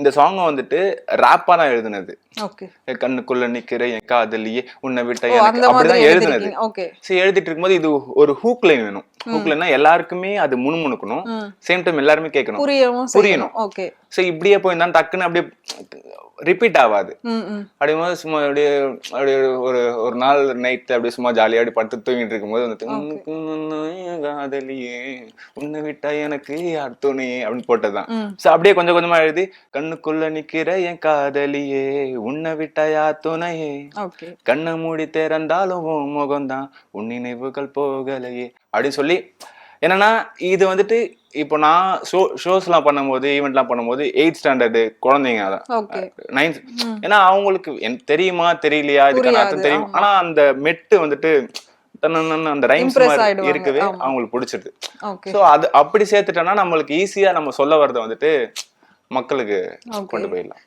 இந்த சாங் வந்துட்டு ராப்பா தான் எழுதுனது. ஓகே. கண்ணுக்குள்ள நிக்கிற என் காதலியே உன்னை விட்ட ஓ, எனக்கு அந்த மாதிரி அப்படிதான் எழுதுனது. எழுதிருக்கீங்க. ஓகே. சரி, எழுதிட்டு இருக்கும்போது இது ஒரு ஹூக் லைன் வேணும். ஹூக் லைன்னா எல்லாருக்குமே அது முணுமுணுக்கணும், சேம் டைம் எல்லாருமே கேட்கணும், புரியவும் புரியணும். ஓகே. சரி, இப்படியே போயிருந்தா டக்குன்னு அப்படியே ரிப்பீட் ஆகாது. அப்படிங்கும்போது சும்மா அப்படியே அப்படியே ஒரு ஒரு நாள் நைட் அப்படியே சும்மா ஜாலியா அப்படி படுத்து தூங்கிட்டு இருக்கும்போது வந்துட்டு காதலியே உன்னை விட்டா எனக்கு யார் துணையே அப்படின்னு போட்டதுதான். சோ அப்படியே கொஞ்சம் கொஞ்சமா எழுதி கண்ணுக்குள்ள நிக்கிற என் காதலியே உன்னை விட்டா யார் துணையே கண்ணை மூடி திறந்தாலும் உன் முகம்தான் உன் நினைவுகள் போகலையே அப்படின்னு சொல்லி. என்னன்னா இது வந்துட்டு இப்போ நான் ஷோஸ் எல்லாம் பண்ணும்போது ஈவெண்ட்லாம் பண்ணும்போது 8th ஸ்டாண்டர்டு குழந்தைங்க அதான் 9th, ஏன்னா அவங்களுக்கு தெரியுமா தெரியலையா இதுக்கான அர்த்தம் தெரியும், ஆனா அந்த மெட்டு வந்துட்டு அந்த ரைம்ஸ் மாதிரி இருக்கவே அவங்களுக்கு பிடிச்சிருது. சோ அது அப்படி சேர்த்துட்டோம்னா நம்மளுக்கு ஈஸியா நம்ம சொல்ல வர்றதை வந்துட்டு மக்களுக்கு கொண்டு போயிடலாம்.